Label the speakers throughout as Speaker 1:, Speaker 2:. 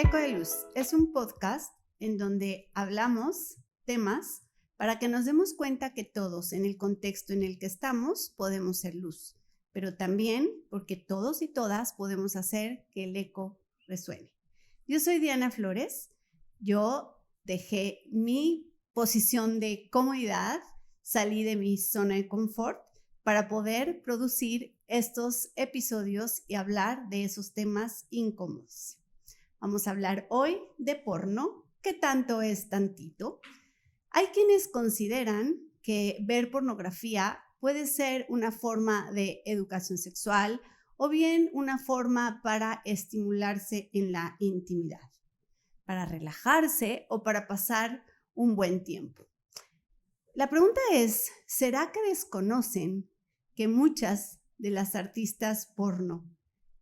Speaker 1: Eco de Luz es un podcast en donde hablamos temas para que nos demos cuenta que todos, en el contexto en el que estamos, podemos ser luz, pero también porque todos y todas podemos hacer que el eco resuene. Yo soy Diana Flores. Yo dejé mi posición de comodidad, salí de mi zona de confort para poder producir estos episodios y hablar de esos temas incómodos. Vamos a hablar hoy de porno. ¿Qué tanto es tantito? Hay quienes consideran que ver pornografía puede ser una forma de educación sexual o bien una forma para estimularse en la intimidad, para relajarse o para pasar un buen tiempo. La pregunta es, ¿será que desconocen que muchas de las artistas porno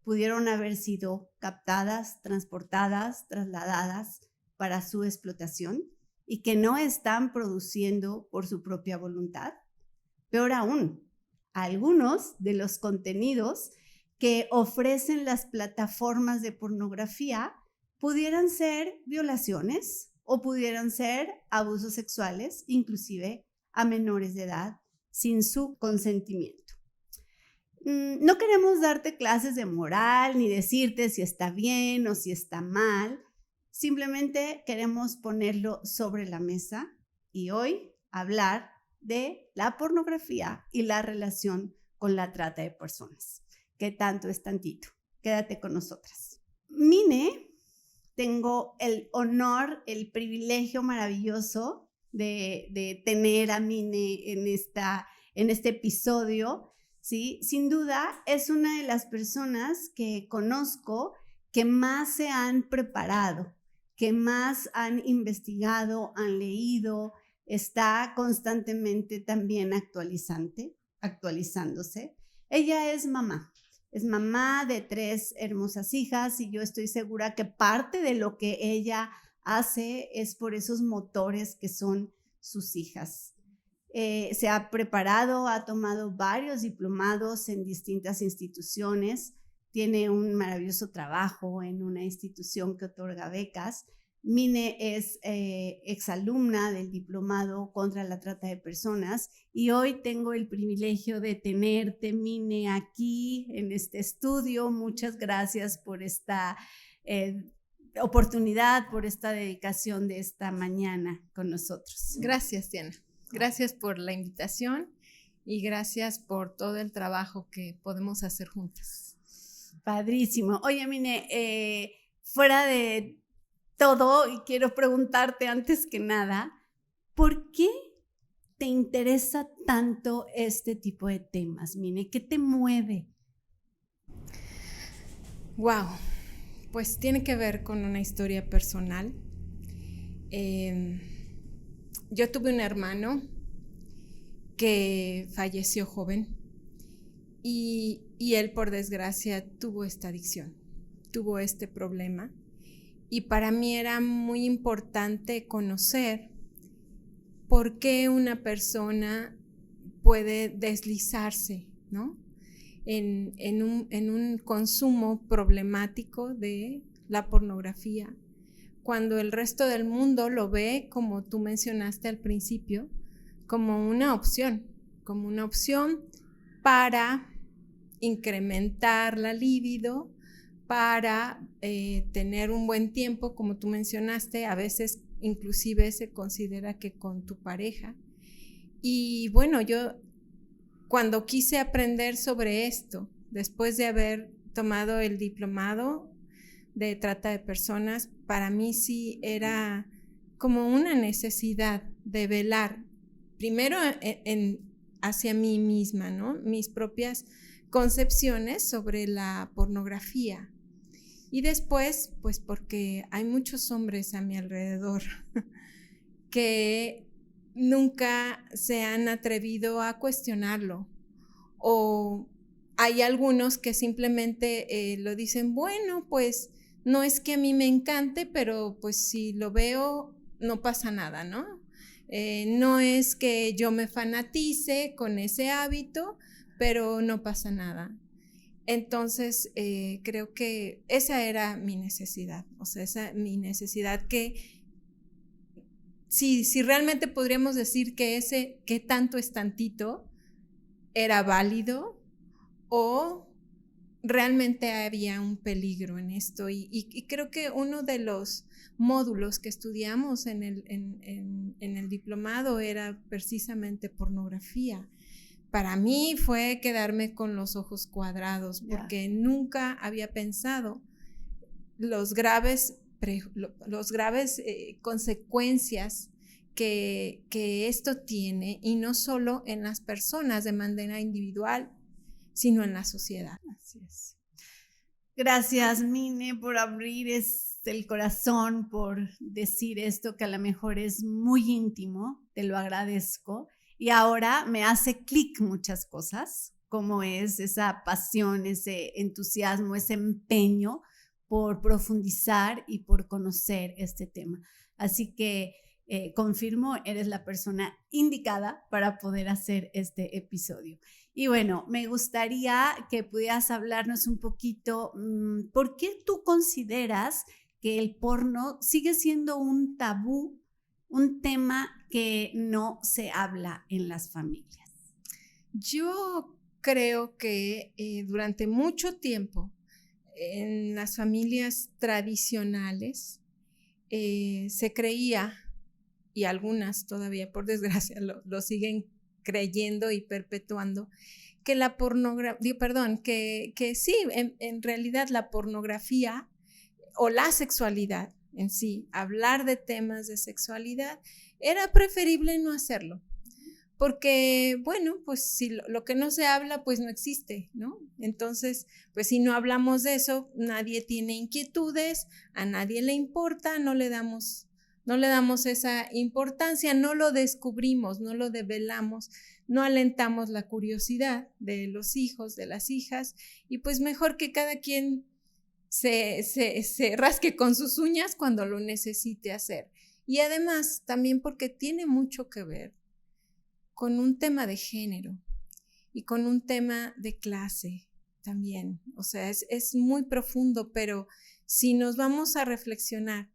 Speaker 1: pudieron haber sido captadas, transportadas, trasladadas para su explotación y que no están produciendo por su propia voluntad? Peor aún, algunos de los contenidos que ofrecen las plataformas de pornografía pudieran ser violaciones o pudieran ser abusos sexuales, inclusive a menores de edad, sin su consentimiento. No queremos darte clases de moral ni decirte si está bien o si está mal. Simplemente queremos ponerlo sobre la mesa y hoy hablar de la pornografía y la relación con la trata de personas. ¿Qué tanto es tantito? Quédate con nosotras. Mine, tengo el honor, el privilegio maravilloso de tener a Mine en este episodio. ¿Sí? Sin duda es una de las personas que conozco que más se han preparado, que más han investigado, han leído, está constantemente también actualizándose. Ella es mamá de 3 hermosas hijas y yo estoy segura que parte de lo que ella hace es por esos motores que son sus hijas. Se ha preparado, ha tomado varios diplomados en distintas instituciones, tiene un maravilloso trabajo en una institución que otorga becas. Mine es exalumna del diplomado contra la trata de personas y hoy tengo el privilegio de tenerte, Mine, aquí en este estudio. Muchas gracias por esta oportunidad, por esta dedicación de esta mañana con nosotros.
Speaker 2: Gracias, Diana. Gracias por la invitación y gracias por todo el trabajo que podemos hacer juntas.
Speaker 1: Padrísimo. Oye, Mine, fuera de todo, y quiero preguntarte antes que nada, ¿por qué te interesa tanto este tipo de temas, Mine? ¿Qué te mueve?
Speaker 2: Wow, pues tiene que ver con una historia personal. Yo tuve un hermano que falleció joven y él, por desgracia, tuvo esta adicción, tuvo este problema. Y para mí era muy importante conocer por qué una persona puede deslizarse, ¿no? en un consumo problemático de la pornografía, cuando el resto del mundo lo ve, como tú mencionaste al principio, como una opción para incrementar la libido, para tener un buen tiempo, como tú mencionaste, a veces inclusive se considera que con tu pareja. Y bueno, yo cuando quise aprender sobre esto, después de haber tomado el diplomado de trata de personas, para mí sí era como una necesidad de velar, primero hacia mí misma, ¿no? Mis propias concepciones sobre la pornografía. Y después, pues porque hay muchos hombres a mi alrededor que nunca se han atrevido a cuestionarlo, o hay algunos que simplemente lo dicen, bueno, pues no es que a mí me encante, pero pues si lo veo no pasa nada, ¿no? No es que yo me fanatice con ese hábito, pero no pasa nada. Entonces, creo que esa era mi necesidad, o sea, mi necesidad que si realmente podríamos decir que ese qué tanto es tantito era válido o realmente había un peligro en esto. Y creo que uno de los módulos que estudiamos en el diplomado era precisamente pornografía. Para mí fue quedarme con los ojos cuadrados porque nunca había pensado los graves consecuencias que esto tiene, y no solo en las personas de manera individual, sino en la sociedad.
Speaker 1: Así es. Gracias, Mine, por abrir el corazón, por decir esto que a lo mejor es muy íntimo, te lo agradezco. Y ahora me hace clic muchas cosas, como es esa pasión, ese entusiasmo, ese empeño por profundizar y por conocer este tema. Así que confirmo, eres la persona indicada para poder hacer este episodio. Y bueno, me gustaría que pudieras hablarnos un poquito, ¿por qué tú consideras que el porno sigue siendo un tabú, un tema que no se habla en las familias?
Speaker 2: Yo creo que durante mucho tiempo en las familias tradicionales se creía, y algunas todavía por desgracia lo siguen creyendo y perpetuando, que la pornografía, que sí, en realidad la pornografía o la sexualidad en sí, hablar de temas de sexualidad, era preferible no hacerlo. Porque, bueno, pues si lo que no se habla, pues no existe, ¿no? Entonces, pues si no hablamos de eso, nadie tiene inquietudes, a nadie le importa, no le damos esa importancia, no lo descubrimos, no lo develamos, no alentamos la curiosidad de los hijos, de las hijas, y pues mejor que cada quien se rasque con sus uñas cuando lo necesite hacer. Y además, también porque tiene mucho que ver con un tema de género y con un tema de clase también. O sea, es muy profundo, pero si nos vamos a reflexionar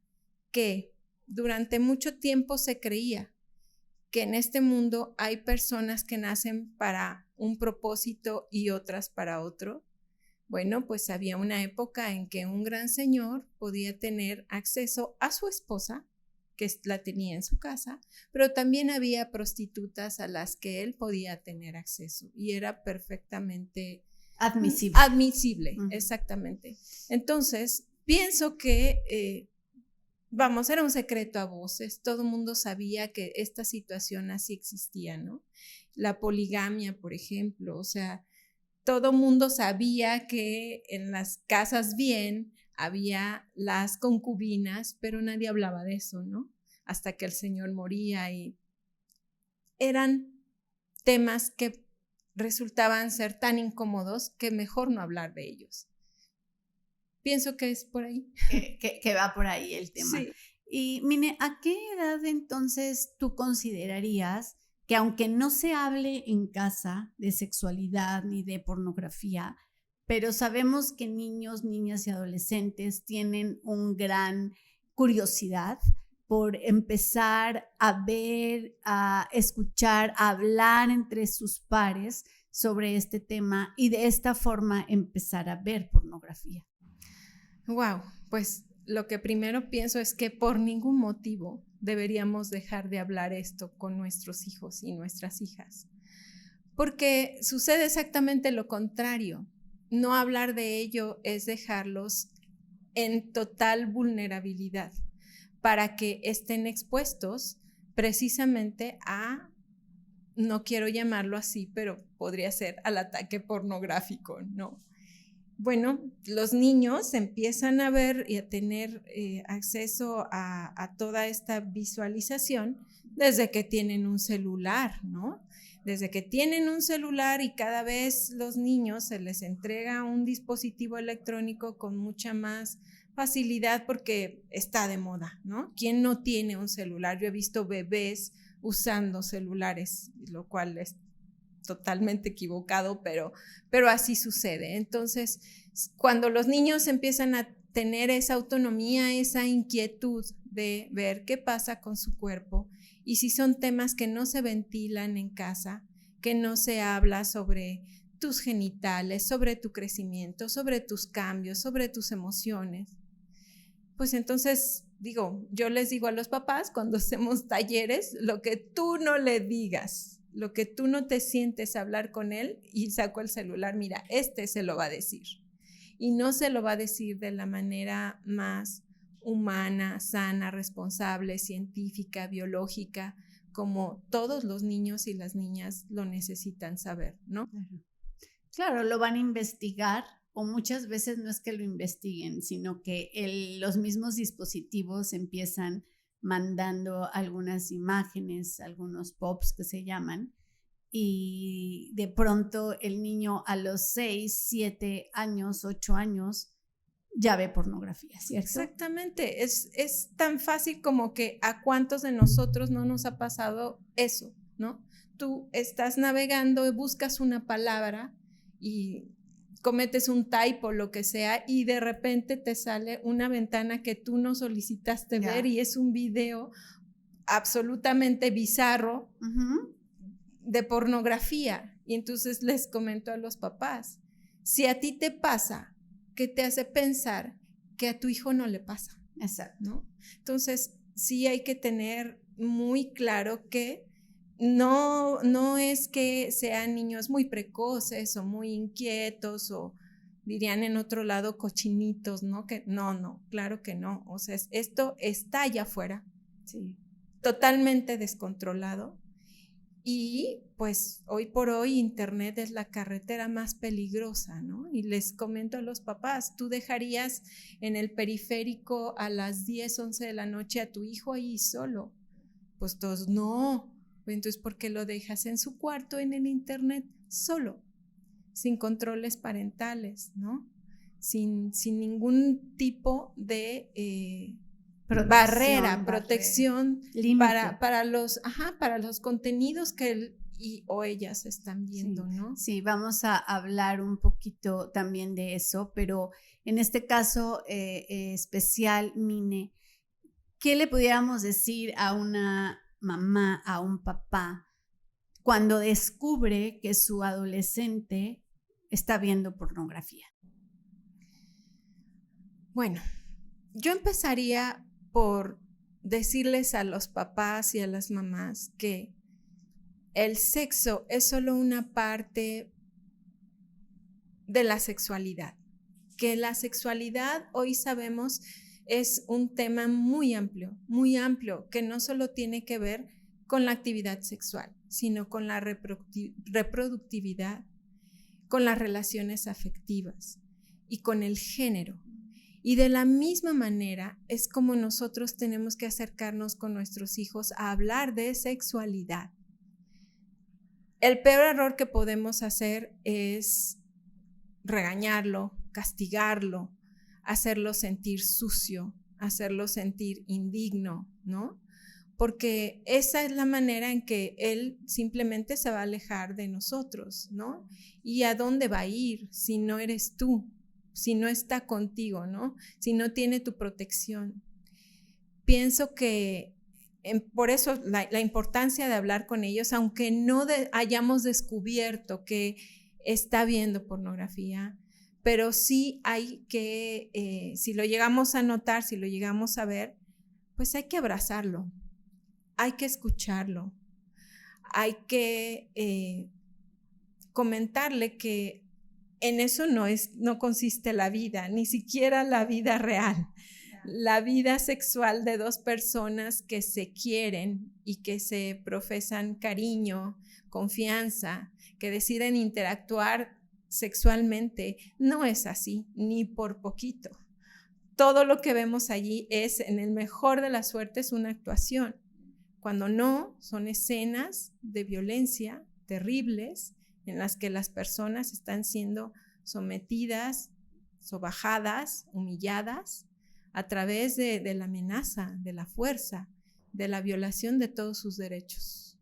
Speaker 2: que durante mucho tiempo se creía que en este mundo hay personas que nacen para un propósito y otras para otro, bueno, pues había una época en que un gran señor podía tener acceso a su esposa, que la tenía en su casa, pero también había prostitutas a las que él podía tener acceso y era perfectamente admisible, exactamente. Entonces, pienso que, era un secreto a voces, todo el mundo sabía que esta situación así existía, ¿no? La poligamia, por ejemplo, o sea, todo el mundo sabía que en las casas bien había las concubinas, pero nadie hablaba de eso, ¿no? Hasta que el señor moría, y eran temas que resultaban ser tan incómodos que mejor no hablar de ellos. Pienso que es por ahí.
Speaker 1: Que va por ahí el tema. Sí. Y Mine, ¿a qué edad entonces tú considerarías que aunque no se hable en casa de sexualidad ni de pornografía, pero sabemos que niños, niñas y adolescentes tienen un gran curiosidad por empezar a ver, a escuchar, a hablar entre sus pares sobre este tema y de esta forma empezar a ver pornografía?
Speaker 2: Wow, pues lo que primero pienso es que por ningún motivo deberíamos dejar de hablar esto con nuestros hijos y nuestras hijas, porque sucede exactamente lo contrario. No hablar de ello es dejarlos en total vulnerabilidad para que estén expuestos precisamente a, no quiero llamarlo así, pero podría ser al ataque pornográfico, ¿no? Bueno, los niños empiezan a ver y a tener acceso a toda esta visualización desde que tienen un celular, ¿no? Desde que tienen un celular, y cada vez los niños se les entrega un dispositivo electrónico con mucha más facilidad porque está de moda, ¿no? ¿Quién no tiene un celular? Yo he visto bebés usando celulares, lo cual totalmente equivocado, pero así sucede. Entonces, cuando los niños empiezan a tener esa autonomía, esa inquietud de ver qué pasa con su cuerpo, y si son temas que no se ventilan en casa, que no se habla sobre tus genitales, sobre tu crecimiento, sobre tus cambios, sobre tus emociones, pues entonces yo les digo a los papás cuando hacemos talleres, lo que tú no le digas, lo que tú no te sientes a hablar con él, y saco el celular, mira, se lo va a decir. Y no se lo va a decir de la manera más humana, sana, responsable, científica, biológica, como todos los niños y las niñas lo necesitan saber, ¿no?
Speaker 1: Claro, lo van a investigar, o muchas veces no es que lo investiguen, sino que los mismos dispositivos empiezan mandando algunas imágenes, algunos pops que se llaman, y de pronto el niño a los 6, 7 años, 8 años, ya ve pornografía, ¿cierto?
Speaker 2: Exactamente, es tan fácil como que a cuántos de nosotros no nos ha pasado eso, ¿no? Tú estás navegando y buscas una palabra y cometes un typo, lo que sea, y de repente te sale una ventana que tú no solicitaste ver, y es un video absolutamente bizarro de pornografía. Y entonces les comento a los papás, si a ti te pasa, ¿qué te hace pensar que a tu hijo no le pasa?
Speaker 1: Exacto.
Speaker 2: ¿No? Entonces sí hay que tener muy claro que no es que sean niños muy precoces o muy inquietos, o dirían en otro lado cochinitos, ¿no? Que no, claro que no. O sea, esto está allá afuera,
Speaker 1: sí,
Speaker 2: totalmente descontrolado. Y pues hoy por hoy Internet es la carretera más peligrosa, ¿no? Y les comento a los papás, ¿tú dejarías en el periférico a las 10, 11 de la noche a tu hijo ahí solo? Pues todos, no. Entonces, ¿por qué lo dejas en su cuarto en el Internet solo? Sin controles parentales, ¿no? Sin ningún tipo de protección para los contenidos que él o ellas están viendo,
Speaker 1: sí,
Speaker 2: ¿no?
Speaker 1: Sí, vamos a hablar un poquito también de eso, pero en este caso especial, Mine, ¿qué le pudiéramos decir a una mamá, a un papá, cuando descubre que su adolescente está viendo pornografía?
Speaker 2: Bueno, yo empezaría por decirles a los papás y a las mamás que el sexo es solo una parte de la sexualidad, que la sexualidad hoy sabemos es un tema muy amplio, que no solo tiene que ver con la actividad sexual, sino con la reproductividad, con las relaciones afectivas y con el género. Y de la misma manera es como nosotros tenemos que acercarnos con nuestros hijos a hablar de sexualidad. El peor error que podemos hacer es regañarlo, castigarlo, hacerlo sentir sucio, hacerlo sentir indigno, ¿no? Porque esa es la manera en que él simplemente se va a alejar de nosotros, ¿no? ¿Y a dónde va a ir si no eres tú? Si no está contigo, ¿no? Si no tiene tu protección. Pienso que por eso la importancia de hablar con ellos, aunque no hayamos descubierto que está viendo pornografía, pero sí hay que, si lo llegamos a notar, si lo llegamos a ver, pues hay que abrazarlo, hay que escucharlo, hay que comentarle que en eso no consiste la vida, ni siquiera la vida real. La vida sexual de dos personas que se quieren y que se profesan cariño, confianza, que deciden interactuar sexualmente, no es así, ni por poquito. Todo lo que vemos allí es, en el mejor de las suertes, una actuación. Cuando no, son escenas de violencia terribles en las que las personas están siendo sometidas, sobajadas, humilladas, a través de la amenaza, de la fuerza, de la violación de todos sus derechos.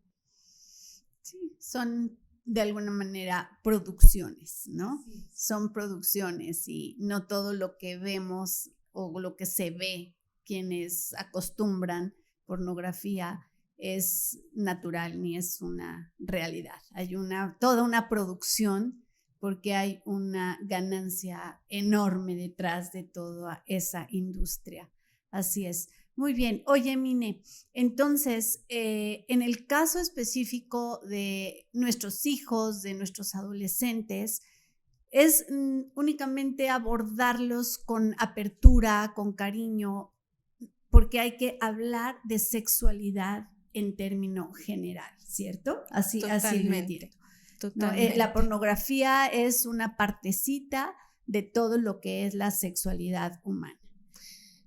Speaker 1: Sí, son de alguna manera producciones, ¿no?
Speaker 2: Sí.
Speaker 1: Son producciones y no todo lo que vemos o lo que se ve, quienes acostumbran pornografía, es natural ni es una realidad. Hay toda una producción porque hay una ganancia enorme detrás de toda esa industria. Así es. Muy bien. Oye, Mine, entonces, en el caso específico de nuestros hijos, de nuestros adolescentes, es únicamente abordarlos con apertura, con cariño, porque hay que hablar de sexualidad en término general, ¿cierto? Así lo entiendo.
Speaker 2: Totalmente.
Speaker 1: ¿No? La pornografía es una partecita de todo lo que es la sexualidad humana.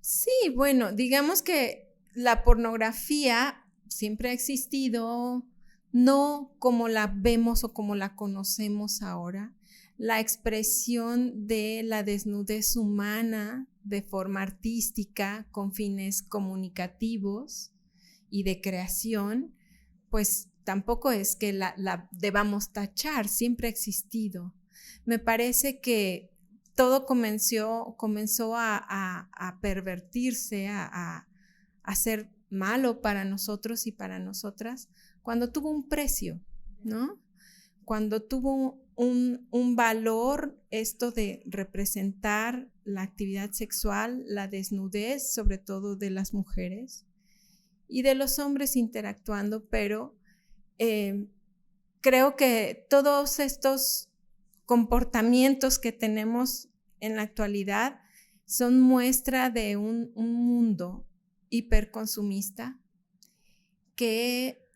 Speaker 2: Sí, bueno, digamos que la pornografía siempre ha existido, no como la vemos o como la conocemos ahora. La expresión de la desnudez humana de forma artística, con fines comunicativos y de creación, pues tampoco es que la debamos tachar, siempre ha existido. Me parece que todo comenzó a pervertirse, a ser malo para nosotros y para nosotras, cuando tuvo un precio, ¿no? Cuando tuvo un valor esto de representar la actividad sexual, la desnudez, sobre todo de las mujeres y de los hombres interactuando, pero creo que todos estos comportamientos que tenemos en la actualidad son muestra de un mundo hiperconsumista que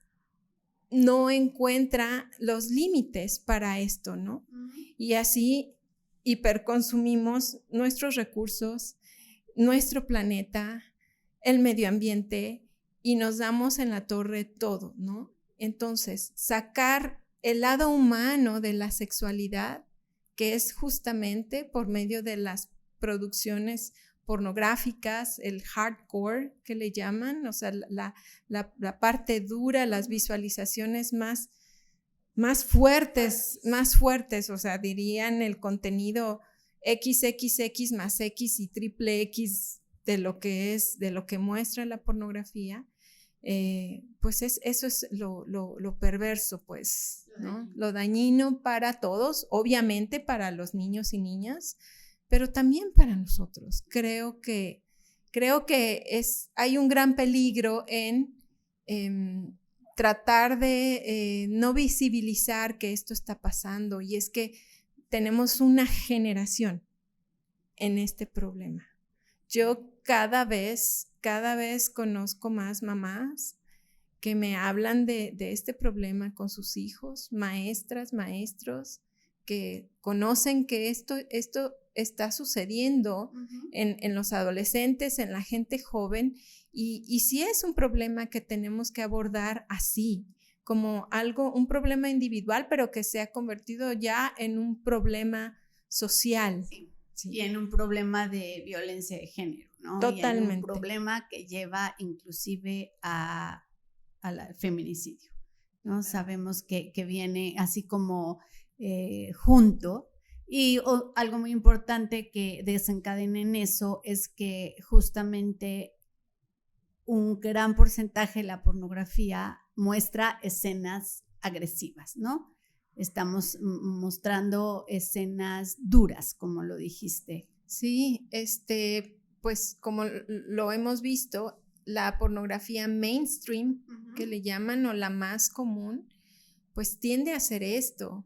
Speaker 2: no encuentra los límites para esto, ¿no? Y así hiperconsumimos nuestros recursos, nuestro planeta, el medio ambiente, y nos damos en la torre todo, ¿no? Entonces, sacar el lado humano de la sexualidad, que es justamente por medio de las producciones pornográficas, el hardcore que le llaman, o sea, la parte dura, las visualizaciones más fuertes, o sea, dirían el contenido XXX más X y triple X de lo que muestra la pornografía. Pues eso es lo perverso, pues, ¿no? Lo dañino para todos, obviamente para los niños y niñas, pero también para nosotros. Creo que hay un gran peligro en tratar de no visibilizar que esto está pasando, y es que tenemos una generación en este problema. Yo cada vez conozco más mamás que me hablan de este problema con sus hijos, maestras, maestros, que conocen que esto está sucediendo en los adolescentes, en la gente joven, y sí es un problema que tenemos que abordar así, como un problema individual, pero que se ha convertido ya en un problema social.
Speaker 1: Sí. Sí. Y en un problema de violencia de género, ¿no?
Speaker 2: Totalmente.
Speaker 1: Y en un problema que lleva inclusive al feminicidio, ¿no? Sabemos que viene así como junto. Y algo muy importante que desencadena en eso es que justamente un gran porcentaje de la pornografía muestra escenas agresivas, ¿no? Estamos mostrando escenas duras, como lo dijiste.
Speaker 2: Sí, pues como lo hemos visto, la pornografía mainstream, que le llaman, o la más común, pues tiende a hacer esto.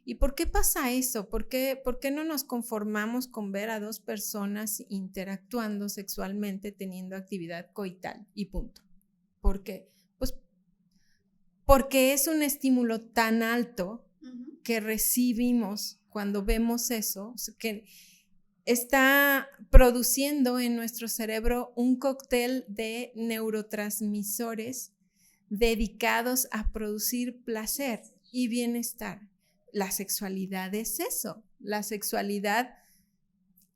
Speaker 2: ¿Y por qué pasa eso? ¿Por qué no nos conformamos con ver a dos personas interactuando sexualmente, teniendo actividad coital y punto? ¿Por qué? Pues porque es un estímulo tan alto que recibimos cuando vemos eso, que está produciendo en nuestro cerebro un cóctel de neurotransmisores dedicados a producir placer y bienestar. La sexualidad es eso. La sexualidad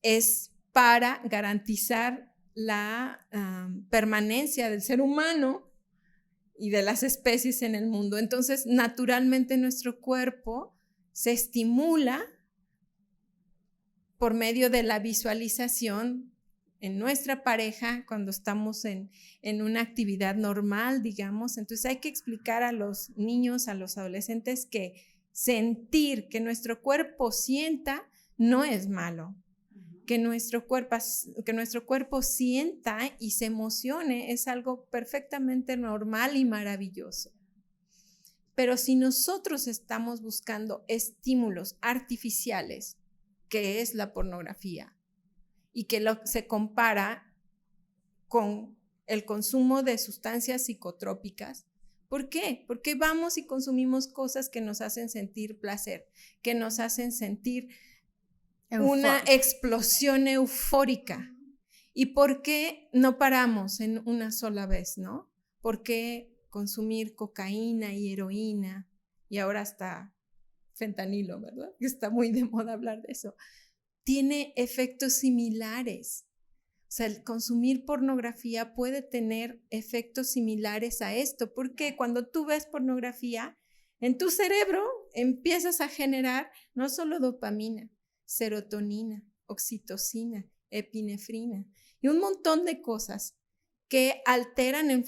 Speaker 2: es para garantizar la permanencia del ser humano y de las especies en el mundo. Entonces, naturalmente nuestro cuerpo se estimula por medio de la visualización en nuestra pareja cuando estamos en una actividad normal, digamos. Entonces hay que explicar a los niños, a los adolescentes que sentir, que nuestro cuerpo sienta, no es malo. Que nuestro cuerpo sienta y se emocione es algo perfectamente normal y maravilloso. Pero si nosotros estamos buscando estímulos artificiales, que es la pornografía, y que se compara con el consumo de sustancias psicotrópicas, ¿por qué? Porque vamos y consumimos cosas que nos hacen sentir placer, que nos hacen sentir una explosión eufórica. ¿Y por qué no paramos en una sola vez, no? ¿Por qué consumir cocaína y heroína y ahora hasta fentanilo, ¿verdad? Que está muy de moda hablar de eso. Tiene efectos similares. O sea, el consumir pornografía puede tener efectos similares a esto, porque cuando tú ves pornografía, en tu cerebro empiezas a generar no solo dopamina, serotonina, oxitocina, epinefrina y un montón de cosas que alteran el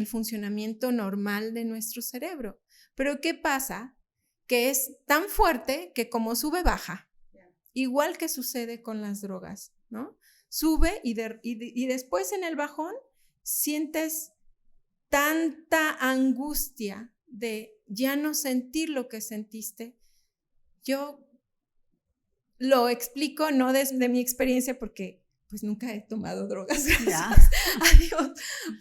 Speaker 2: funcionamiento normal de nuestro cerebro. Pero ¿qué pasa? Que es tan fuerte que como sube, baja. Igual que sucede con las drogas, ¿no? Sube y después en el bajón sientes tanta angustia de ya no sentir lo que sentiste. Yo lo explico no desde mi experiencia porque pues nunca he tomado drogas, gracias a Dios,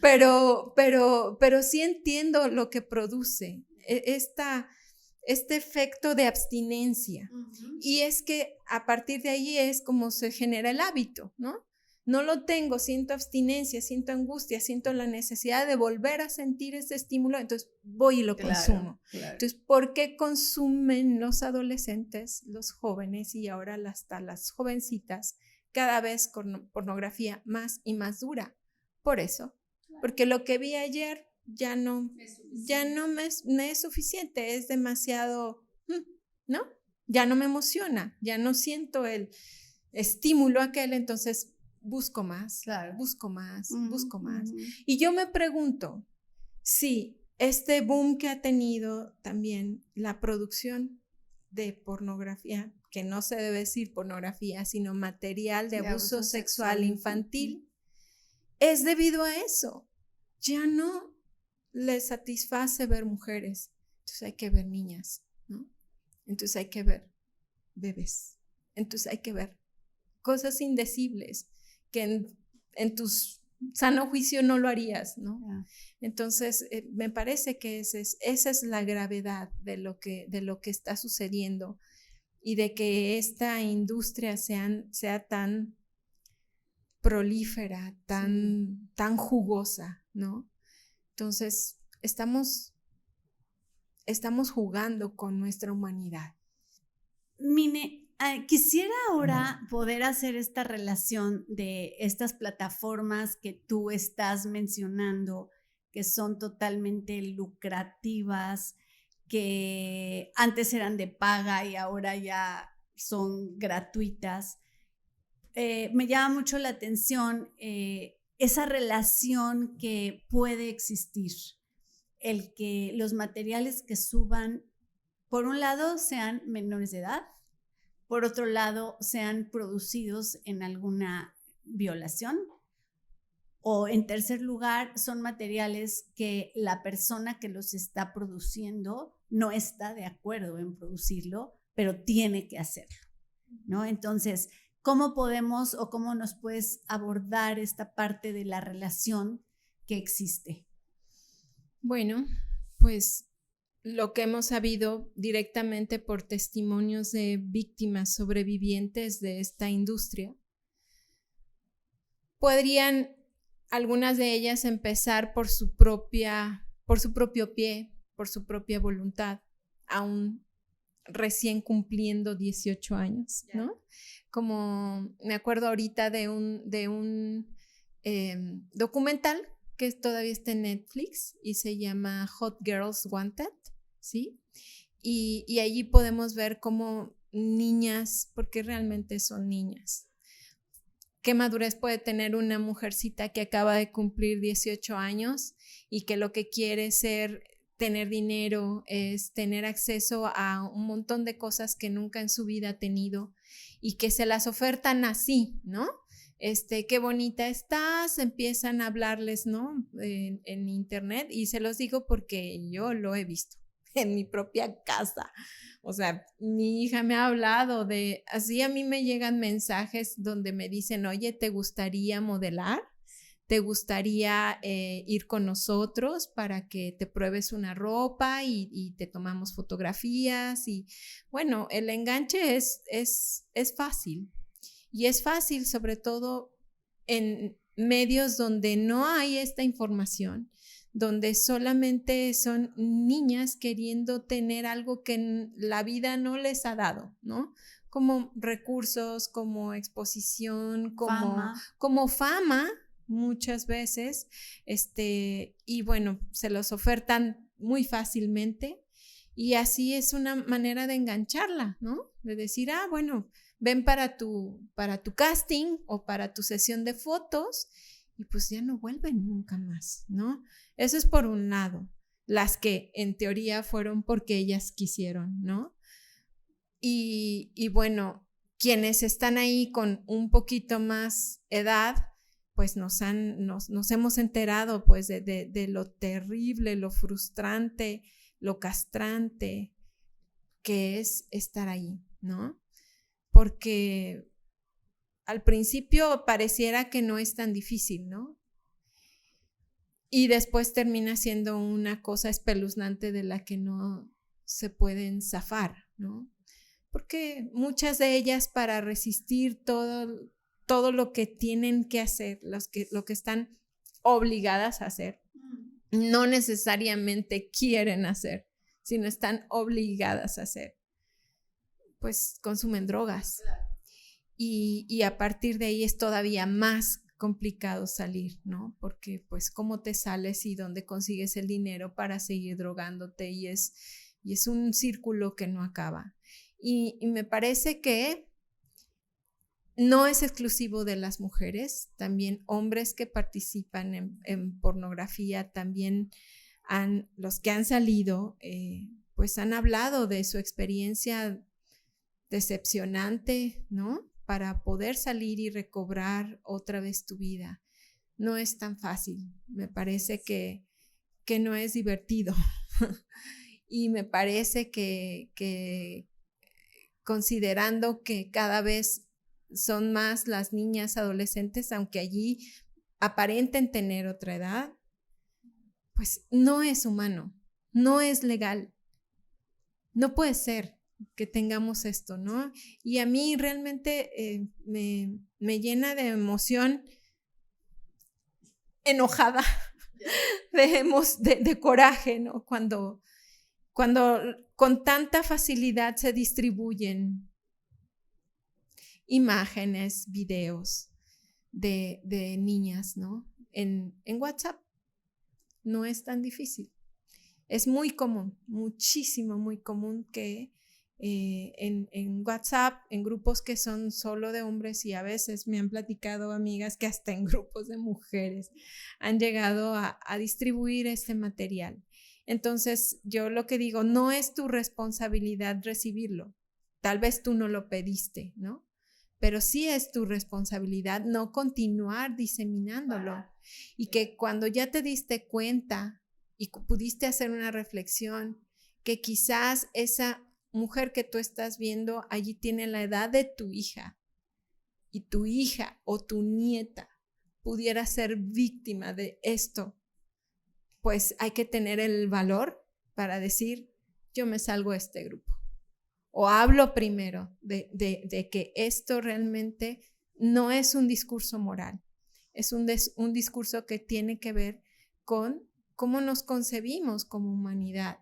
Speaker 2: pero sí entiendo lo que produce este efecto de abstinencia. Y es que a partir de ahí es como se genera el hábito, ¿no? No lo tengo, siento abstinencia, siento angustia, siento la necesidad de volver a sentir ese estímulo, entonces voy y lo consumo. Claro. Entonces, ¿por qué consumen los adolescentes, los jóvenes y ahora hasta las jovencitas cada vez con pornografía más y más dura? Por eso, porque lo que vi ayer ya no me es suficiente, es demasiado, ¿no? Ya no me emociona, ya no siento el estímulo aquel, entonces busco más, claro. busco más. Y yo me pregunto si este boom que ha tenido también la producción de pornografía, que no se debe decir pornografía, sino material de abuso sexual infantil, es debido a eso. Ya no les satisface ver mujeres, entonces hay que ver niñas, ¿no? Entonces hay que ver bebés, entonces hay que ver cosas indecibles que en tu sano juicio no lo harías, ¿no? Yeah. Entonces me parece que esa es la gravedad de lo que está sucediendo y de que esta industria sea tan prolífera, tan jugosa, ¿no? Entonces, estamos jugando con nuestra humanidad.
Speaker 1: Mine, quisiera ahora poder hacer esta relación de estas plataformas que tú estás mencionando, que son totalmente lucrativas, que antes eran de paga y ahora ya son gratuitas. Me llama mucho la atención esa relación que puede existir, el que los materiales que suban, por un lado, sean menores de edad, por otro lado, sean producidos en alguna violación, o en tercer lugar, son materiales que la persona que los está produciendo no está de acuerdo en producirlo, pero tiene que hacerlo, ¿no? Entonces, ¿cómo podemos o cómo nos puedes abordar esta parte de la relación que existe?
Speaker 2: Bueno, pues lo que hemos sabido directamente por testimonios de víctimas sobrevivientes de esta industria, podrían algunas de ellas empezar por su propio pie, por su propia voluntad, aún recién cumpliendo 18 años, ¿no? Como me acuerdo ahorita de un documental que todavía está en Netflix y se llama Hot Girls Wanted, ¿sí? Y allí podemos ver cómo niñas, porque realmente son niñas, qué madurez puede tener una mujercita que acaba de cumplir 18 años y que lo que quiere es tener dinero, es tener acceso a un montón de cosas que nunca en su vida ha tenido y que se las ofertan así, ¿no? Qué bonita estás, empiezan a hablarles, ¿no? En internet, y se los digo porque yo lo he visto en mi propia casa. O sea, mi hija me ha hablado así a mí me llegan mensajes donde me dicen, oye, ¿te gustaría modelar? ¿Te gustaría ir con nosotros para que te pruebes una ropa y te tomamos fotografías? Y bueno, el enganche es fácil. Y es fácil, sobre todo en medios donde no hay esta información, donde solamente son niñas queriendo tener algo que la vida no les ha dado, ¿no? Como recursos, como exposición, como fama muchas veces, y bueno, se los ofertan muy fácilmente y así es una manera de engancharla, ¿no? De decir, bueno, ven para tu casting o para tu sesión de fotos y pues ya no vuelven nunca más, ¿no? Eso es por un lado, las que en teoría fueron porque ellas quisieron, ¿no? Y bueno, quienes están ahí con un poquito más edad, pues nos hemos enterado pues de lo terrible, lo frustrante, lo castrante que es estar ahí, ¿no? Porque al principio pareciera que no es tan difícil, ¿no? Y después termina siendo una cosa espeluznante de la que no se pueden zafar, ¿no? Porque muchas de ellas para resistir todo lo que tienen que hacer, lo que están obligadas a hacer, no necesariamente quieren hacer, sino están obligadas a hacer, pues consumen drogas. Y a partir de ahí es todavía más complicado salir, ¿no? Porque pues cómo te sales y dónde consigues el dinero para seguir drogándote y es un círculo que no acaba. Y me parece que no es exclusivo de las mujeres, también hombres que participan en pornografía, también los que han salido, pues han hablado de su experiencia decepcionante, ¿no? Para poder salir y recobrar otra vez tu vida. No es tan fácil, me parece que no es divertido y me parece que considerando que cada vez son más las niñas adolescentes, aunque allí aparenten tener otra edad, pues no es humano, no es legal, no puede ser que tengamos esto, ¿no? Y a mí realmente me llena de emoción enojada, de coraje, ¿no? Cuando con tanta facilidad se distribuyen imágenes, videos de niñas, ¿no? En WhatsApp no es tan difícil. Es muy común, muchísimo, muy común que en WhatsApp, en grupos que son solo de hombres, y a veces me han platicado amigas que hasta en grupos de mujeres han llegado a distribuir este material. Entonces, yo lo que digo, no es tu responsabilidad recibirlo. Tal vez tú no lo pediste, ¿no? Pero sí es tu responsabilidad no continuar diseminándolo. Y que cuando ya te diste cuenta y pudiste hacer una reflexión, que quizás esa mujer que tú estás viendo allí tiene la edad de tu hija y tu hija o tu nieta pudiera ser víctima de esto, pues hay que tener el valor para decir, yo me salgo de este grupo. O hablo primero de que esto realmente no es un discurso moral, es un discurso que tiene que ver con cómo nos concebimos como humanidad.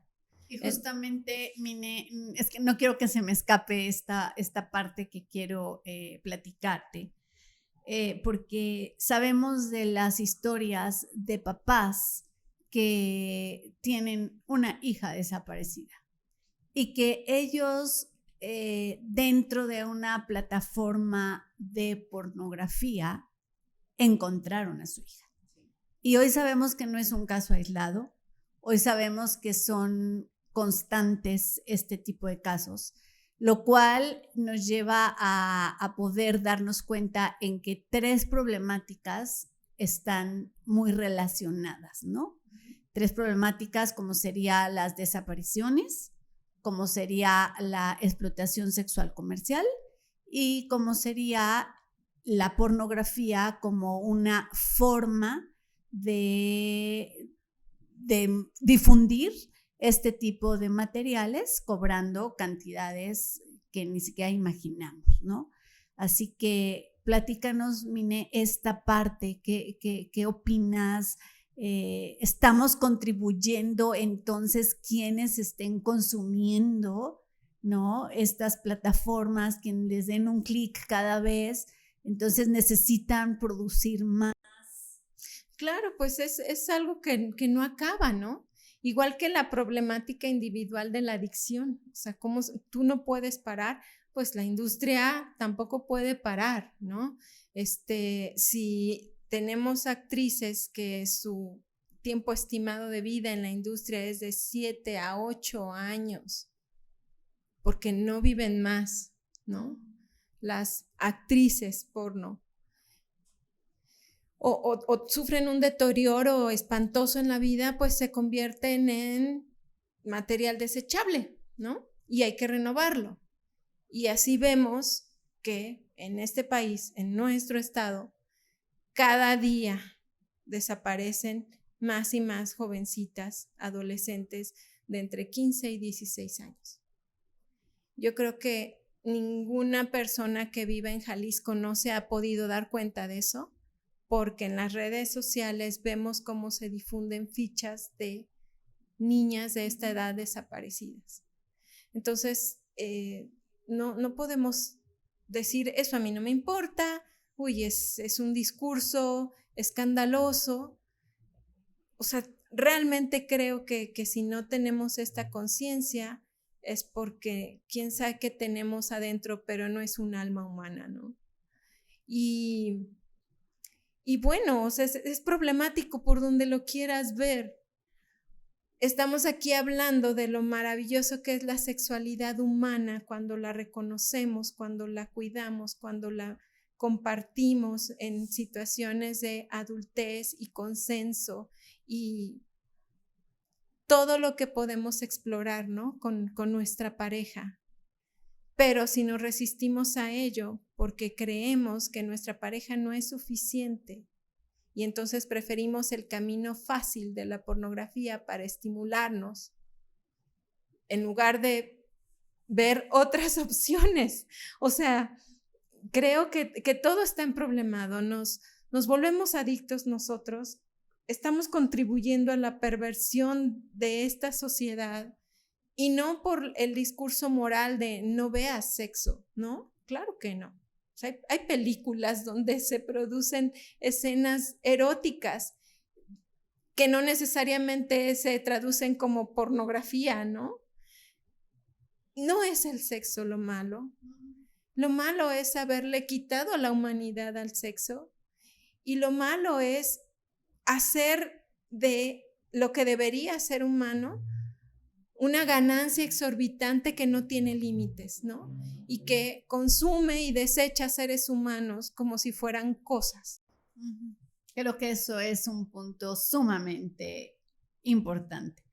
Speaker 1: Y justamente, Mine, es que no quiero que se me escape esta parte que quiero platicarte. porque sabemos de las historias de papás que tienen una hija desaparecida y que ellos dentro de una plataforma de pornografía encontraron a su hija. Y hoy sabemos que no es un caso aislado, hoy sabemos que son constantes este tipo de casos, lo cual nos lleva a poder darnos cuenta en que 3 problemáticas están muy relacionadas, ¿no? 3 problemáticas como sería las desapariciones, como sería la explotación sexual comercial y como sería la pornografía como una forma de difundir este tipo de materiales cobrando cantidades que ni siquiera imaginamos, ¿no? Así que platícanos, Mine, esta parte, ¿qué opinas? ¿Estamos contribuyendo entonces quienes estén consumiendo, ¿no? Estas plataformas, quienes les den un clic cada vez, entonces necesitan producir más?
Speaker 2: Claro, pues es algo que no acaba, ¿no? Igual que la problemática individual de la adicción, o sea, como tú no puedes parar, pues la industria tampoco puede parar, ¿no? Si tenemos actrices que su tiempo estimado de vida en la industria es de 7 a 8 años, porque no viven más, ¿no? Las actrices porno. O sufren un deterioro espantoso en la vida, pues se convierten en material desechable, ¿no? Y hay que renovarlo. Y así vemos que en este país, en nuestro estado, cada día desaparecen más y más jovencitas, adolescentes de entre 15 y 16 años. Yo creo que ninguna persona que viva en Jalisco no se ha podido dar cuenta de eso, porque en las redes sociales vemos cómo se difunden fichas de niñas de esta edad desaparecidas. Entonces, no podemos decir, eso a mí no me importa, uy, es un discurso escandaloso. O sea, realmente creo que si no tenemos esta conciencia es porque quién sabe qué tenemos adentro, pero no es un alma humana, ¿no? Y bueno, o sea, es problemático por donde lo quieras ver. Estamos aquí hablando de lo maravilloso que es la sexualidad humana cuando la reconocemos, cuando la cuidamos, cuando la compartimos en situaciones de adultez y consenso y todo lo que podemos explorar, ¿no? Con nuestra pareja. Pero si nos resistimos a ello porque creemos que nuestra pareja no es suficiente y entonces preferimos el camino fácil de la pornografía para estimularnos en lugar de ver otras opciones. O sea, creo que todo está emproblemado. Nos volvemos adictos nosotros, estamos contribuyendo a la perversión de esta sociedad. Y no por el discurso moral de no veas sexo, ¿no? Claro que no. O sea, hay películas donde se producen escenas eróticas que no necesariamente se traducen como pornografía, ¿no? No es el sexo lo malo. Lo malo es haberle quitado la humanidad al sexo y lo malo es hacer de lo que debería ser humano una ganancia exorbitante que no tiene límites, ¿no? Y que consume y desecha seres humanos como si fueran cosas.
Speaker 1: Creo que eso es un punto sumamente importante.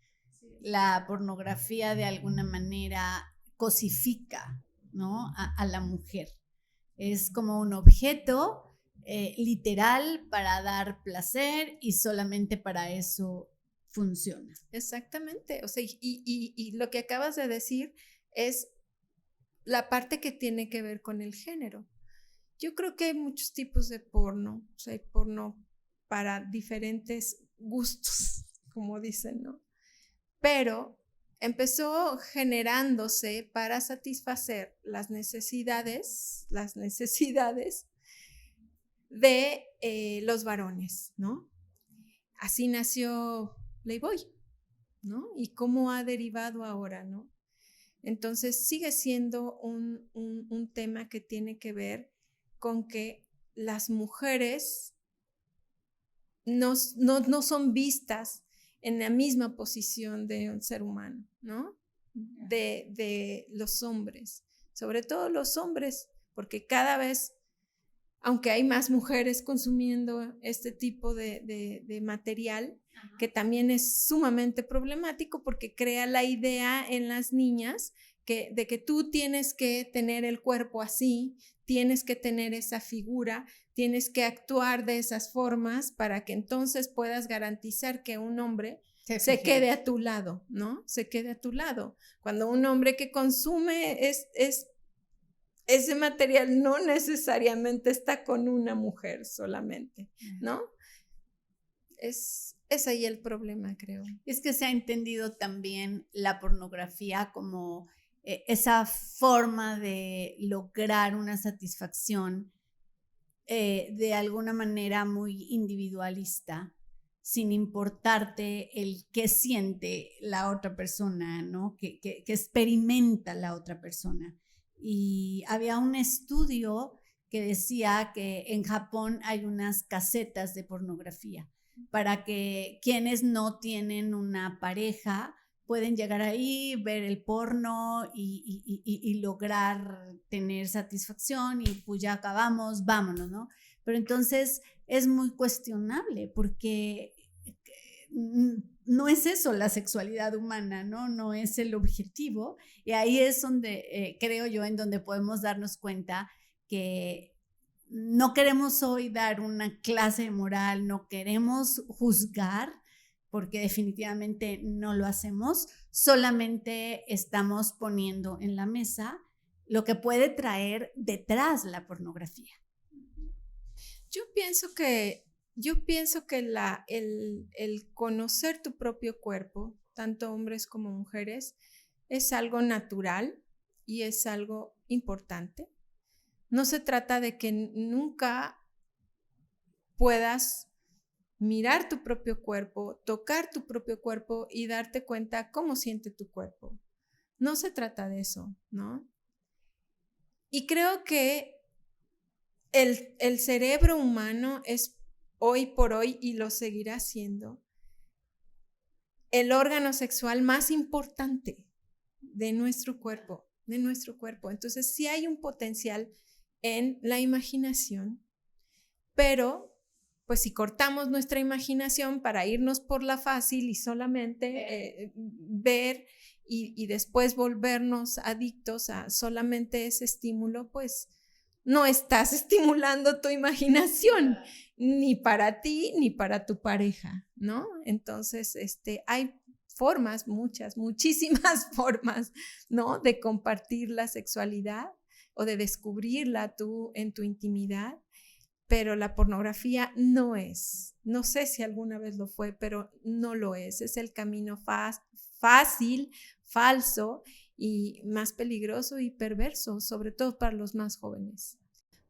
Speaker 1: La pornografía de alguna manera cosifica, ¿no? a la mujer. Es como un objeto literal para dar placer y solamente para eso funciona.
Speaker 2: Exactamente, o sea, y lo que acabas de decir es la parte que tiene que ver con el género. Yo creo que hay muchos tipos de porno, o sea, hay porno para diferentes gustos, como dicen, ¿no? Pero empezó generándose para satisfacer las necesidades de los varones, ¿no? Así nació Playboy, ¿no? Y cómo ha derivado ahora, ¿no? Entonces sigue siendo un tema que tiene que ver con que las mujeres no son vistas en la misma posición de un ser humano, ¿no? De los hombres, sobre todo los hombres, porque cada vez, aunque hay más mujeres consumiendo este tipo de material, que también es sumamente problemático porque crea la idea en las niñas de que tú tienes que tener el cuerpo así, tienes que tener esa figura, tienes que actuar de esas formas para que entonces puedas garantizar que un hombre se quede a tu lado, ¿no? Se quede a tu lado. Cuando un hombre que consume ese material no necesariamente está con una mujer solamente, ¿no? Es ahí el problema, creo.
Speaker 1: Es que se ha entendido también la pornografía como esa forma de lograr una satisfacción de alguna manera muy individualista, sin importarte el qué siente la otra persona, ¿no? Que experimenta la otra persona. Y había un estudio que decía que en Japón hay unas casetas de pornografía para que quienes no tienen una pareja pueden llegar ahí, ver el porno y lograr tener satisfacción y pues ya acabamos, vámonos, ¿no? Pero entonces es muy cuestionable porque no es eso la sexualidad humana, ¿no? No es el objetivo. Y ahí es donde, creo yo, en donde podemos darnos cuenta que no queremos hoy dar una clase de moral, no queremos juzgar, porque definitivamente no lo hacemos, solamente estamos poniendo en la mesa lo que puede traer detrás la pornografía.
Speaker 2: Yo pienso que el conocer tu propio cuerpo, tanto hombres como mujeres, es algo natural y es algo importante. No se trata de que nunca puedas mirar tu propio cuerpo, tocar tu propio cuerpo y darte cuenta cómo siente tu cuerpo. No se trata de eso, ¿no? Y creo que el cerebro humano es hoy por hoy, y lo seguirá siendo, el órgano sexual más importante de nuestro cuerpo, Entonces sí hay un potencial en la imaginación, pero pues si cortamos nuestra imaginación para irnos por la fácil y solamente ver y después volvernos adictos a solamente ese estímulo, pues no estás estimulando tu imaginación, ni para ti ni para tu pareja, ¿no? Entonces, hay formas, muchísimas formas, ¿no? De compartir la sexualidad o de descubrirla tú en tu intimidad, pero la pornografía no es. No sé si alguna vez lo fue, pero no lo es. Es el camino fácil, falso y más peligroso y perverso, sobre todo para los más jóvenes.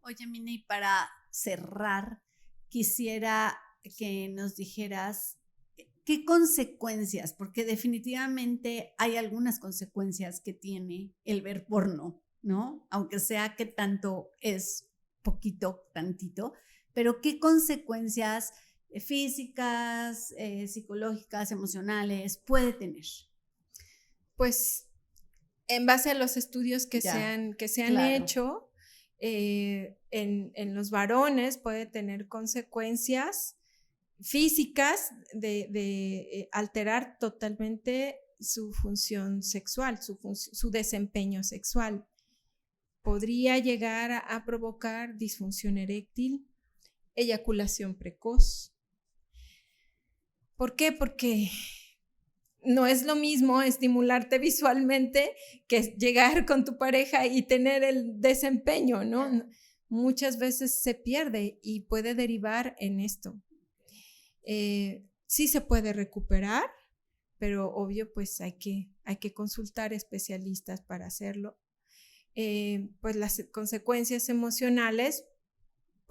Speaker 1: Oye, Mini, para cerrar, quisiera que nos dijeras qué consecuencias, porque definitivamente hay algunas consecuencias que tiene el ver porno, ¿no? Aunque sea que tanto es poquito, tantito, pero qué consecuencias físicas, psicológicas, emocionales puede tener.
Speaker 2: Pues en base a los estudios que se han claro. hecho, en los varones puede tener consecuencias físicas de alterar totalmente su función sexual, su desempeño sexual. Podría llegar a provocar disfunción eréctil, eyaculación precoz. ¿Por qué? Porque no es lo mismo estimularte visualmente que llegar con tu pareja y tener el desempeño, ¿no? Muchas veces se pierde y puede derivar en esto. Sí se puede recuperar, pero obvio pues hay que consultar especialistas para hacerlo. Pues las consecuencias emocionales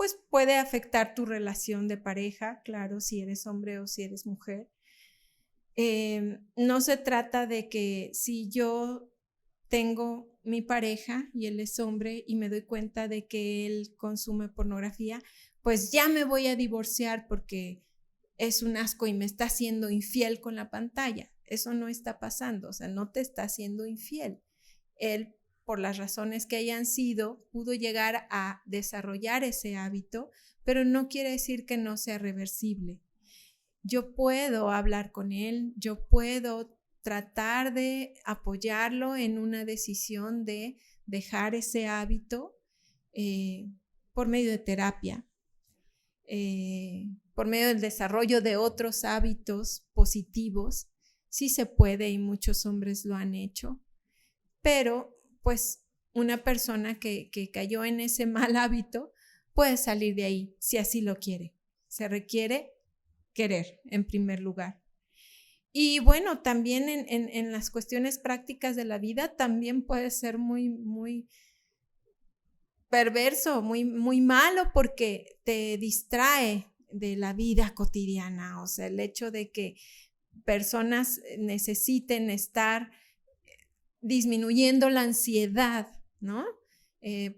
Speaker 2: pues puede afectar tu relación de pareja, claro, si eres hombre o si eres mujer. No se trata de que si yo tengo mi pareja y él es hombre y me doy cuenta de que él consume pornografía, pues ya me voy a divorciar porque es un asco y me está haciendo infiel con la pantalla. Eso no está pasando, o sea, no te está haciendo infiel. Él, por las razones que hayan sido, pudo llegar a desarrollar ese hábito, pero no quiere decir que no sea reversible. Yo puedo hablar con él, yo puedo tratar de apoyarlo en una decisión de dejar ese hábito por medio de terapia, por medio del desarrollo de otros hábitos positivos. Sí se puede y muchos hombres lo han hecho, pero pues una persona que cayó en ese mal hábito puede salir de ahí si así lo quiere. Se requiere querer en primer lugar. Y bueno, también en las cuestiones prácticas de la vida también puede ser muy perverso, muy malo, porque te distrae de la vida cotidiana. O sea, el hecho de que personas necesiten estar disminuyendo la ansiedad, ¿no?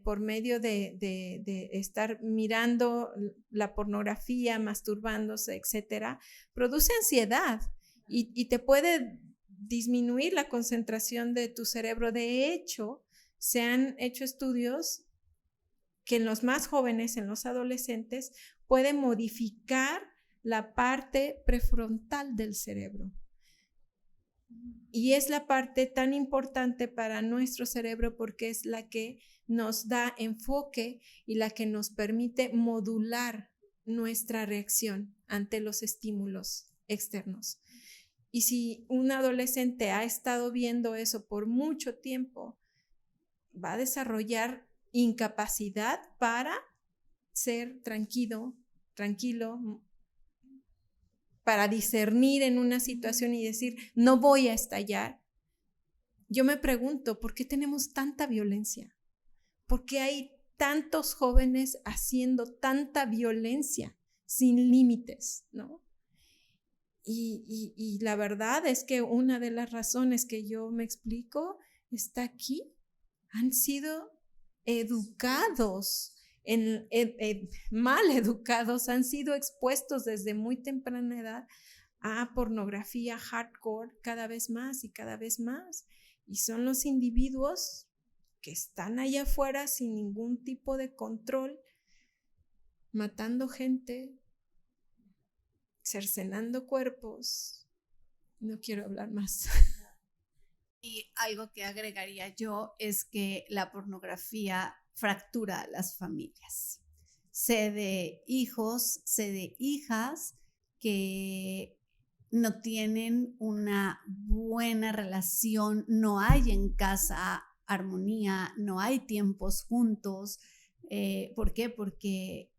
Speaker 2: Por medio de estar mirando la pornografía, masturbándose, etcétera, produce ansiedad y te puede disminuir la concentración de tu cerebro. De hecho, se han hecho estudios que en los más jóvenes, en los adolescentes, puede modificar la parte prefrontal del cerebro. Y es la parte tan importante para nuestro cerebro porque es la que nos da enfoque y la que nos permite modular nuestra reacción ante los estímulos externos. Y si un adolescente ha estado viendo eso por mucho tiempo, va a desarrollar incapacidad para ser tranquilo, para discernir en una situación y decir, no voy a estallar. Yo me pregunto, ¿por qué tenemos tanta violencia? ¿Por qué hay tantos jóvenes haciendo tanta violencia sin límites, ¿no? Y la verdad es que una de las razones que yo me explico está aquí. Han sido educados, mal educados, han sido expuestos desde muy temprana edad a pornografía hardcore cada vez más y cada vez más. Y son los individuos que están allá afuera sin ningún tipo de control, matando gente, cercenando cuerpos. No quiero hablar más.
Speaker 1: Y algo que agregaría yo es que la pornografía fractura a las familias. Sé de hijos, sé de hijas que no tienen una buena relación, no hay en casa armonía, no hay tiempos juntos. ¿Por qué? Porque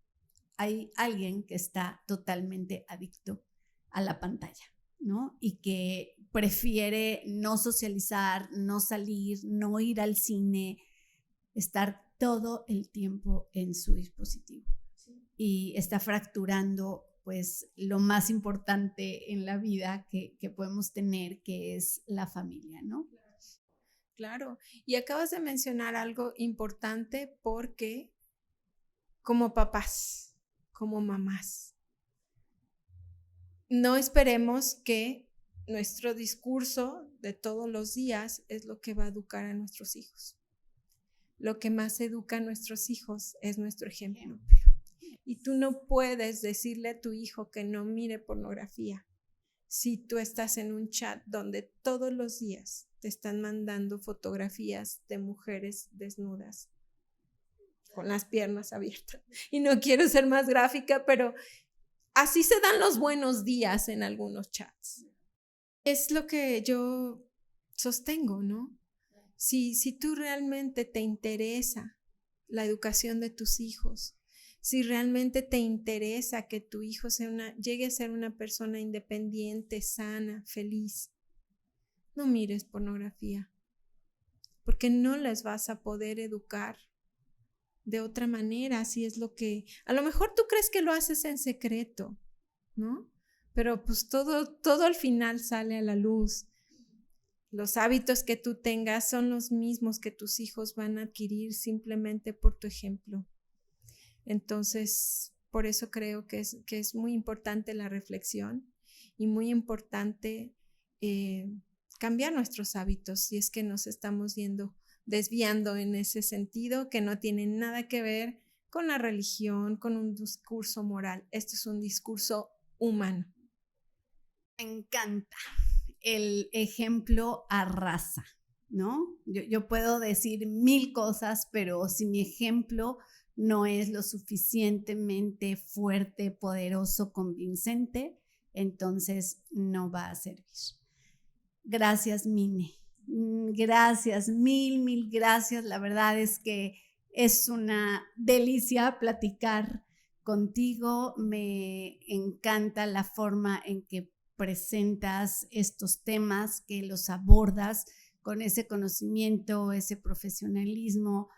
Speaker 1: hay alguien que está totalmente adicto a la pantalla, ¿no? Y que prefiere no socializar, no salir, no ir al cine, estar todo el tiempo en su dispositivo. Sí. Y está fracturando pues lo más importante en la vida que podemos tener, que es la familia, ¿no?
Speaker 2: Claro, y acabas de mencionar algo importante porque como papás, como mamás, no esperemos que nuestro discurso de todos los días es lo que va a educar a nuestros hijos. Lo que más educa a nuestros hijos es nuestro ejemplo. Y tú no puedes decirle a tu hijo que no mire pornografía si tú estás en un chat donde todos los días te están mandando fotografías de mujeres desnudas con las piernas abiertas. Y no quiero ser más gráfica, pero así se dan los buenos días en algunos chats. Es lo que yo sostengo, ¿no? Si tú realmente te interesa la educación de tus hijos, si realmente te interesa que tu hijo llegue a ser una persona independiente, sana, feliz, no mires pornografía, porque no les vas a poder educar de otra manera, si es lo que, a lo mejor tú crees que lo haces en secreto, ¿no? Pero pues todo al final sale a la luz. Los hábitos que tú tengas son los mismos que tus hijos van a adquirir simplemente por tu ejemplo. Entonces, por eso creo que es muy importante la reflexión y muy importante cambiar nuestros hábitos si es que nos estamos desviando en ese sentido que no tiene nada que ver con la religión, con un discurso moral. Esto es un discurso humano.
Speaker 1: Me encanta. El ejemplo arrasa, ¿no? Yo puedo decir 1000 cosas, pero si mi ejemplo no es lo suficientemente fuerte, poderoso, convincente, entonces no va a servir. Gracias, Mine. Gracias, mil gracias. La verdad es que es una delicia platicar contigo. Me encanta la forma en que presentas estos temas, que los abordas con ese conocimiento, ese profesionalismo,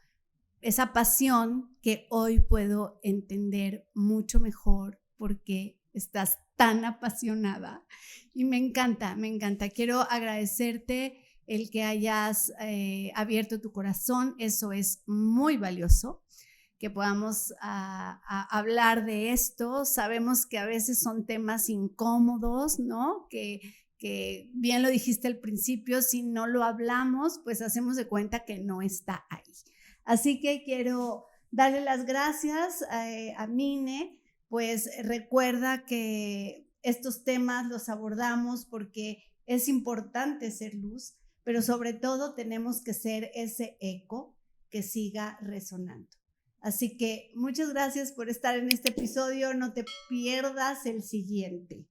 Speaker 1: esa pasión que hoy puedo entender mucho mejor porque estás tan apasionada y me encanta, me encanta. Quiero agradecerte el que hayas abierto tu corazón, eso es muy valioso, que podamos hablar de esto. Sabemos que a veces son temas incómodos, ¿no? Que bien lo dijiste al principio, si no lo hablamos, pues hacemos de cuenta que no está ahí. Así que quiero darle las gracias a Mine, pues recuerda que estos temas los abordamos porque es importante ser luz, pero sobre todo tenemos que ser ese eco que siga resonando. Así que muchas gracias por estar en este episodio, no te pierdas el siguiente.